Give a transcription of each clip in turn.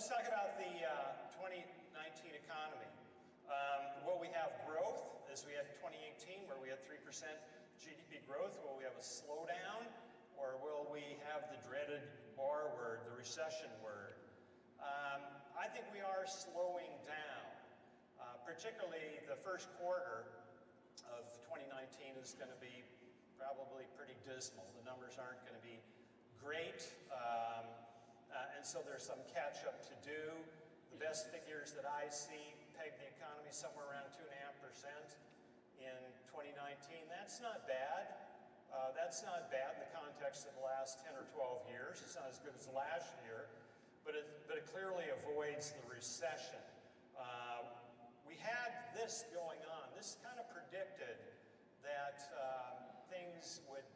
let's talk about the 2019 economy. Will we have growth as we had in 2018 where we had 3% GDP growth? Will we have a slowdown, or will we have the dreaded R word, the recession word? I think we are slowing down. Particularly the first quarter of 2019 is going to be probably pretty dismal. The numbers aren't going to be great, and so there's some catch-up to do. The best figures that I see peg the economy somewhere around 2.5% in 2019. That's not bad. That's not bad in the context of the last 10 or 12 years. It's not as good as last year, but it clearly avoids the recession. We had this going on. This kind of predicted that things would,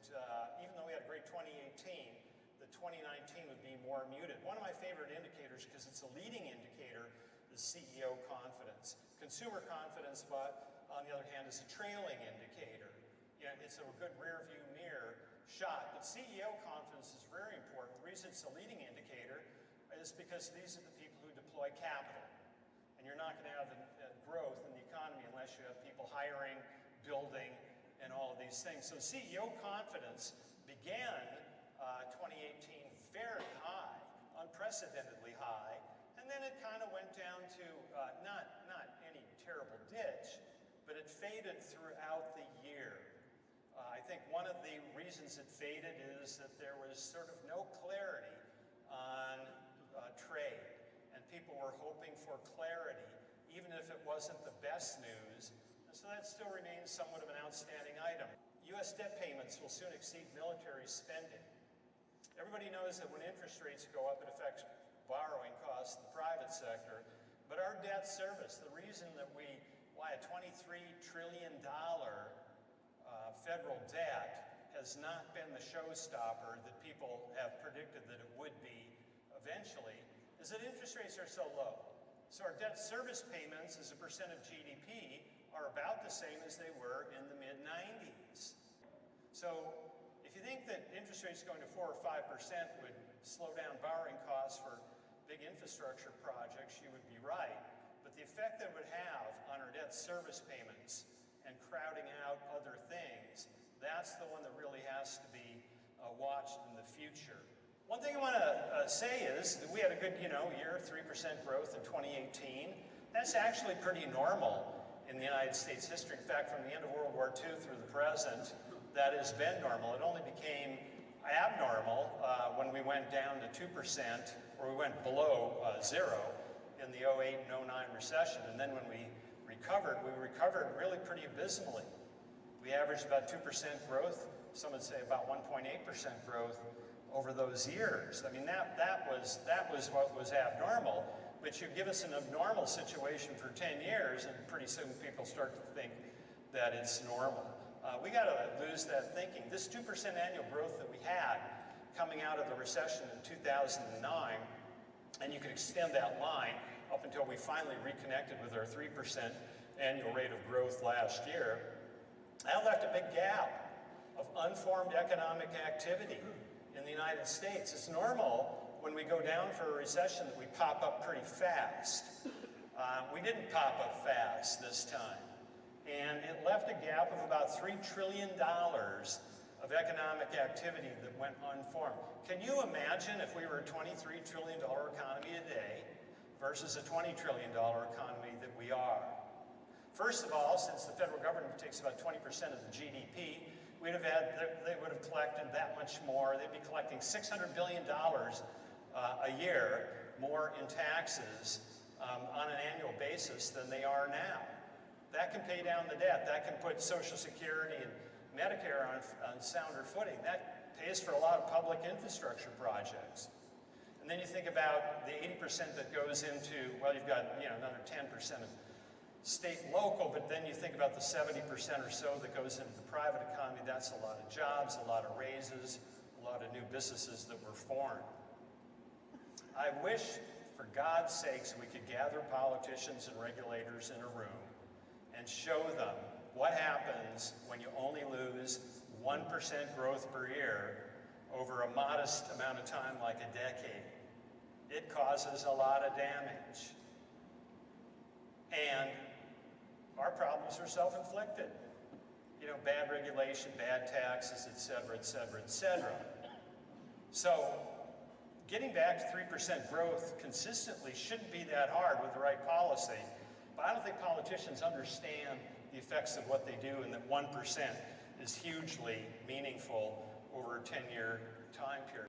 even though we had a great 2018, the 2019 would be more muted. One of my favorite indicators, because it's a leading indicator, is CEO confidence. Consumer confidence, but on the other hand, is a trailing indicator. It's a good rear view mirror shot, but CEO confidence is very important. The reason it's a leading indicator is because these are the people who deploy capital. And you're not going to have growth in the economy unless you have people hiring, building, and all of these things. So CEO confidence began 2018 very high, unprecedentedly high, and then it kind of went down to not any terrible ditch, but it faded throughout the year. I think one of the reasons it faded is that there was sort of no clarity on trade, and people were hoping for clarity, even if it wasn't the best news, and so that still remains somewhat of an outstanding item. U.S. debt payments will soon exceed military spending. Everybody knows that when interest rates go up, it affects borrowing costs in the private sector, but our debt service, the reason that why a $23 trillion federal debt has not been the showstopper that people have predicted that it would be eventually, is that interest rates are so low. So our debt service payments as a percent of GDP are about the same as they were in the mid-90s. So if you think that interest rates going to 4 or 5% would slow down borrowing costs for big infrastructure projects, you would be right. But the effect that it would have on our debt service payments and crowding out other things, that's the one that really has to be watched in the future. One thing I want to say is that we had a good, year, 3% growth in 2018. That's actually pretty normal in the United States history. In fact, from the end of World War II through the present, that has been normal. It only became abnormal when we went down to 2%, or we went below zero in the 08 and 09 recession. And then when we recovered really pretty abysmally. We averaged about 2% growth. Some would say about 1.8% growth over those years. I mean, that was what was abnormal. But you give us an abnormal situation for 10 years, and pretty soon people start to think that it's normal. We got to lose that thinking. This 2% annual growth that we had coming out of the recession in 2009, and you can extend that line up until we finally reconnected with our 3% annual rate of growth last year, that left a big gap of unformed economic activity in the United States. It's normal when we go down for a recession that we pop up pretty fast. We didn't pop up fast this time. And it left a gap of about $3 trillion of economic activity that went unformed. Can you imagine if we were a $23 trillion economy today versus a $20 trillion economy that we are? First of all, since the federal government takes about 20% of the GDP, they would have collected that much more. They'd be collecting $600 billion a year more in taxes on an annual basis than they are now. That can pay down the debt. That can put Social Security and Medicare on sounder footing. That pays for a lot of public infrastructure projects. And then you think about the 80% that goes into, well, you've got another 10% of state and local, but then you think about the 70% or so that goes into the private economy. That's a lot of jobs, a lot of raises, a lot of new businesses that were formed. I wish, for God's sakes, we could gather politicians and regulators in a room and show them what happens when you only lose 1% growth per year over a modest amount of time, like a decade. it causes a lot of damage. And our problems are self-inflicted. You know, bad regulation, bad taxes, et cetera, et cetera, et cetera. So getting back to 3% growth consistently shouldn't be that hard with the right policy, but I don't think politicians understand the effects of what they do, and that 1% is hugely meaningful over a 10-year time period.